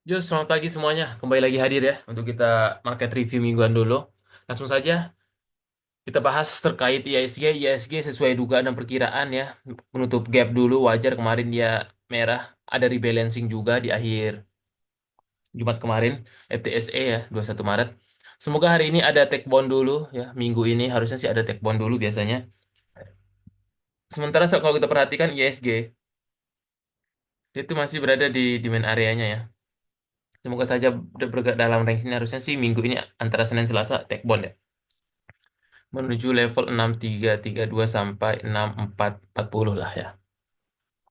Yo, selamat pagi semuanya. Kembali lagi hadir ya untuk kita market review mingguan dulu. Langsung saja kita bahas terkait ISG. ISG sesuai dugaan dan perkiraan ya. Menutup gap dulu, wajar kemarin dia merah. Ada rebalancing juga di akhir Jumat kemarin, FTSE ya, 21 Maret. Semoga hari ini ada take bond dulu ya. Minggu ini harusnya sih ada take bond dulu biasanya. Sementara kalau kita perhatikan ISG, itu masih berada di demand areanya ya. Semoga saja bergerak dalam range ini harusnya sih minggu ini antara Senin Selasa take bond ya. Menuju level 6332 sampai 6440 lah ya.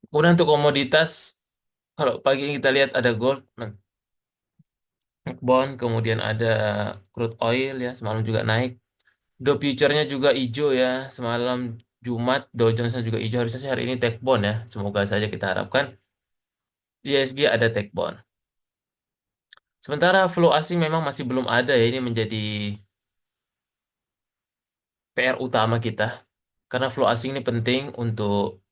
Kemudian untuk komoditas, kalau pagi ini kita lihat ada gold, bond, kemudian ada crude oil ya, semalam juga naik. Dow future-nya juga hijau ya, semalam Jumat Dow Jones juga hijau, harusnya sih hari ini take bond ya. Semoga saja kita harapkan ISG ada take bond. Sementara flow asing memang masih belum ada ya, ini menjadi PR utama kita. Karena flow asing ini penting untuk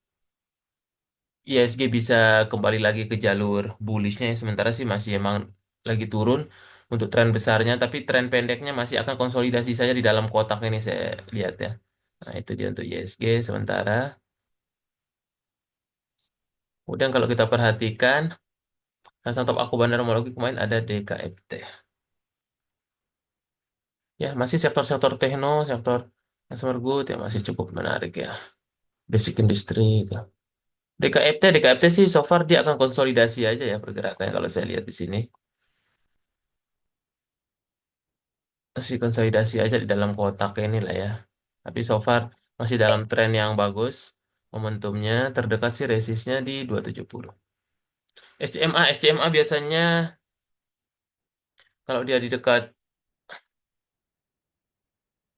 ISG bisa kembali lagi ke jalur bullishnya ya. Sementara sih masih emang lagi turun untuk tren besarnya, tapi tren pendeknya masih akan konsolidasi saja di dalam kotak ini saya lihat ya. Nah, itu dia untuk ISG sementara. Kemudian kalau kita perhatikan, salah satu aku bandar homologi kemarin ada DKFT. Ya, masih sektor-sektor tekno, sektor consumer good ya masih cukup menarik ya. Basic industry itu. DKFT sih so far dia akan konsolidasi aja ya pergerakannya kalau saya lihat di sini. Masih konsolidasi aja di dalam kotak ini lah ya. Tapi so far masih dalam tren yang bagus. Momentumnya terdekat sih resistnya di 270. SCMA biasanya kalau dia di dekat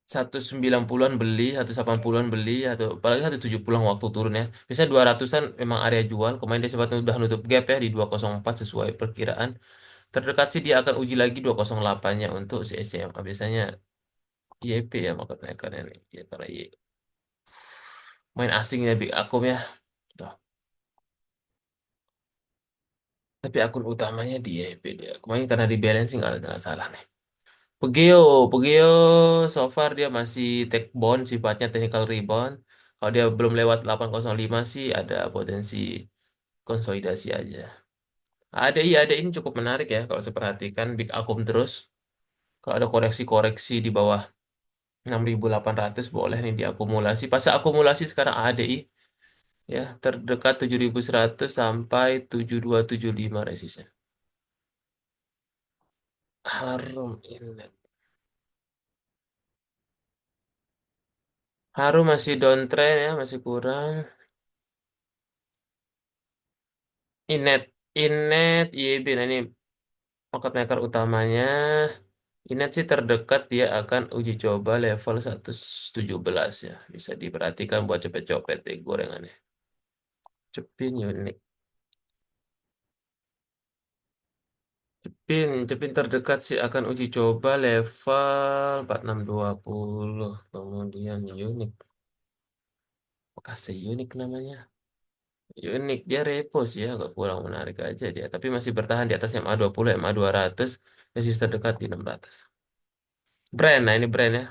190-an beli, 180-an beli, atau apalagi 170-an waktu turun ya. Biasanya 200-an memang area jual. Kemarin dia sempat udah nutup gap ya di 204 sesuai perkiraan. Terdekat sih dia akan uji lagi 208-nya untuk si SCMA. Biasanya YP ya market maker ini. Ya, karena main asingnya big akum ya. Tuh. Tapi akun utamanya di YP dia. Kemarin karena di balancing nggak salah nih. Pegeo, Pegeo so far dia masih take bond sifatnya technical rebound. Kalau dia belum lewat 805 sih ada potensi konsolidasi aja. Ada ini cukup menarik ya kalau saya perhatikan big akum terus. Kalau ada koreksi-koreksi di bawah 6.800 boleh nih diakumulasi. Pas akumulasi sekarang ADI ya terdekat 7.100 sampai 7.275 resistnya. Harum Inlet. Harum masih downtrend ya, masih kurang. Inet, Inet, IEB. Nah ini market maker utamanya. Inet sih terdekat dia akan uji coba level 117 ya. Bisa diperhatikan buat cepet-cepet deh gorengannya. Cepin unik. Cepin terdekat sih akan uji coba level 4620. Kemudian unik. Kasih unik namanya. Unik dia repo sih ya, agak kurang menarik aja dia. Tapi masih bertahan di atas MA20, MA200, resisten terdekat di 600. Brand, nah ini brand ya.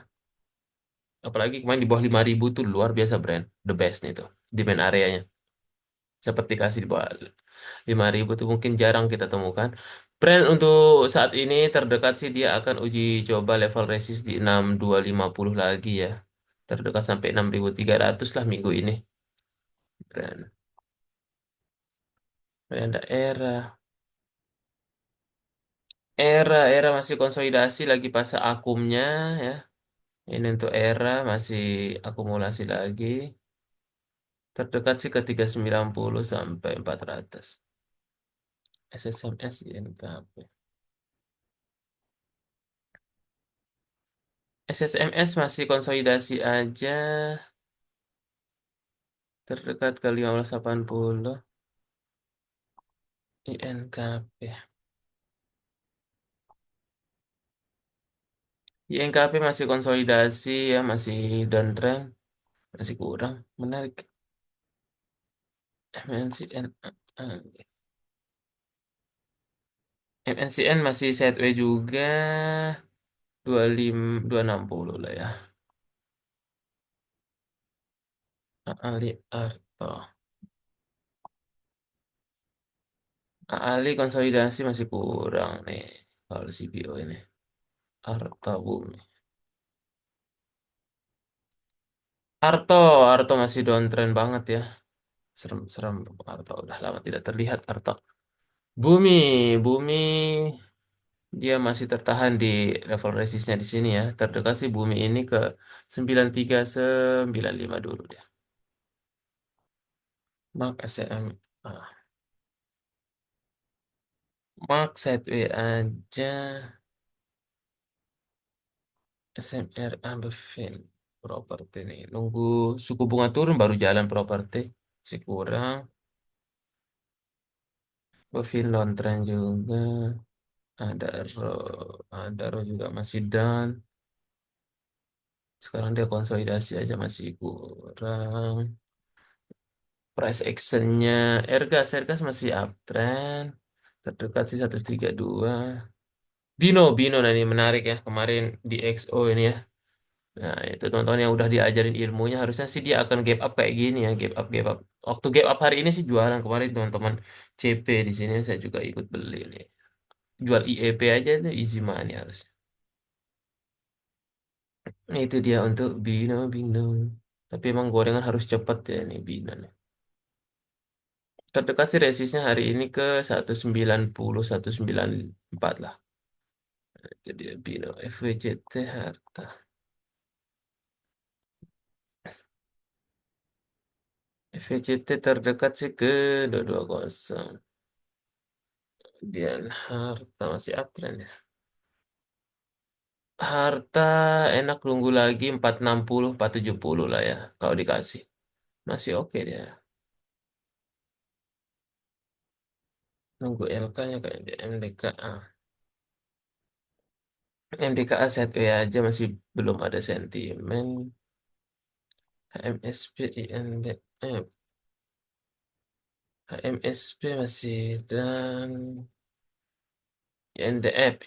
Apalagi kemarin di bawah 5.000 tuh luar biasa brand. The best nih tuh, demand areanya. Seperti kasih di bawah 5.000 tuh mungkin jarang kita temukan. Brand untuk saat ini terdekat sih dia akan uji coba level resist di 6250 lagi ya. Terdekat sampai 6.300 lah minggu ini. Brand. Brand daerah. Era masih konsolidasi lagi fase akumnya ya. Ini untuk era masih akumulasi lagi. Terdekat sih ke 390 sampai 400. SSMS INKP. SSMS masih konsolidasi aja. Terdekat ke 1580. INKP. INKP masih konsolidasi ya, masih downtrend, masih kurang. Menarik. MNCN. MNCN masih sideways juga 25 260 lah ya. Ali Arto. Ali konsolidasi masih kurang nih kalau CPO ini. Arta Bumi. Arto, Arto masih downtrend banget ya. Serem-serem Arto udah lama tidak terlihat Arto. Bumi, Bumi dia masih tertahan di level resistnya di sini ya. Terdekat sih Bumi ini ke 9395 dulu dia. Mark SM. Ah, Mark Sideway aja. SMR Ambevin properti nih. Nunggu suku bunga turun baru jalan properti. Masih kurang. Bevin downtrend juga. Ada Ro juga masih down. Sekarang dia konsolidasi aja masih kurang. Price actionnya Ergas masih uptrend. Terdekat sih 132. Bino, nah ini menarik ya. Kemarin di XO ini ya. Nah, itu teman-teman yang udah diajarin ilmunya harusnya sih dia akan gap up kayak gini ya, gap up. Waktu gap up hari ini sih jualan kemarin teman-teman CP di sini saya juga ikut beli nih. Jual IEP aja itu easy money harusnya. Nah, itu dia untuk Bino. Tapi emang gorengan harus cepat ya nih Bino nih. Terdekat sih resistnya hari ini ke 190 194 lah. Jadi Bino FWCT harta. FWCT terdekat sih ke 220. Kemudian harta masih uptrend ya. Harta enak nunggu lagi 460 470 lah ya kalau dikasih. Masih oke dia. Nunggu LK-nya kayak di MDKA. MDKA set W aja masih belum ada sentimen. HMSP INDF. HMSP masih dan INDF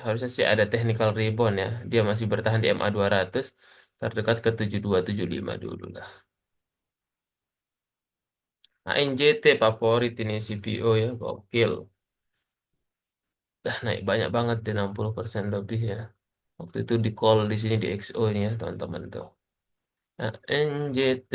harusnya sih ada technical rebound ya. Dia masih bertahan di MA 200 terdekat ke 7275 dulu lah. ANJT favorit ini CPO ya, gokil. Dah naik banyak banget di 60% lebih ya. Waktu itu di call di sini di XO ini ya teman-teman tuh. ANJT.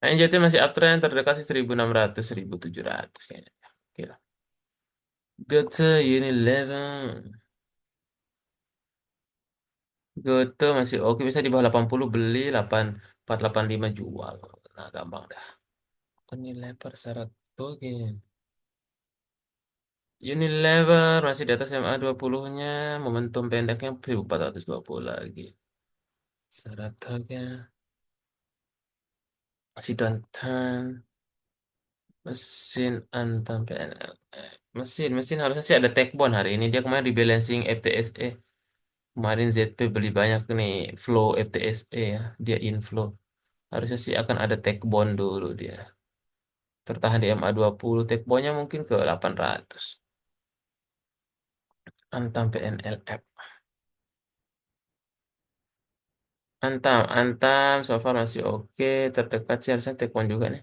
ANJT masih uptrend terdekat sih 1600 1700 kayaknya. Oke lah. Goto Unilever. Goto masih oke bisa di bawah 80 beli 8485 jual. Nah, gampang dah. Unilever syarat oke. Unilever masih di atas MA 20-nya, momentum pendeknya 1420 lagi. Syarat harga masih downturn. Mesin Antam PNL. Mesin harusnya sih ada take bond hari ini. Dia kemarin di balancing FTSE. Kemarin ZP beli banyak nih flow FTSE ya. Dia inflow. Harusnya sih akan ada take bond dulu dia. Tertahan di MA 20. Take bondnya mungkin ke 800. Antam PNLF. Antam so far masih oke. Terdekat sih harusnya take bond juga nih.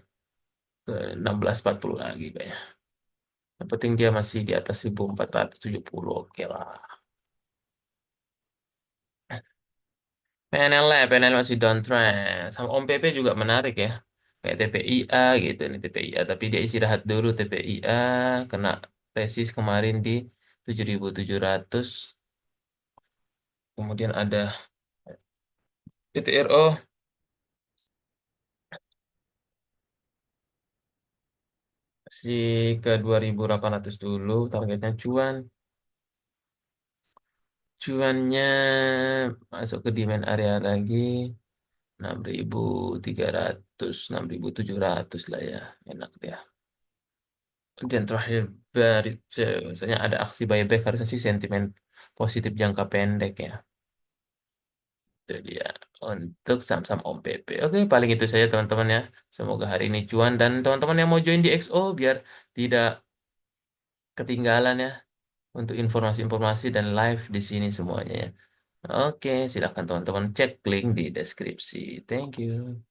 Ke 1640 lagi kayaknya. Yang penting dia masih di atas 1470. Oke lah. PNL masih downtrend. Sama Om PP juga menarik ya. Kayak TPIA gitu nih TPIA. Tapi dia istirahat dulu TPIA. Kena resist kemarin di 7700. Kemudian ada ITRO. Si ke 2800 dulu. Targetnya cuan. Cuannya masuk ke demand area lagi. 6300 6700 lah ya. Enak dia. Dan terakhir Barito, misalnya ada aksi buyback harusnya sih sentimen positif jangka pendek ya. Itu dia untuk saham-saham OMPP. Oke, paling itu saja teman-teman ya. Semoga hari ini cuan dan teman-teman yang mau join di XO biar tidak ketinggalan ya untuk informasi-informasi dan live di sini semuanya ya. Oke, silakan teman-teman cek link di deskripsi. Thank you.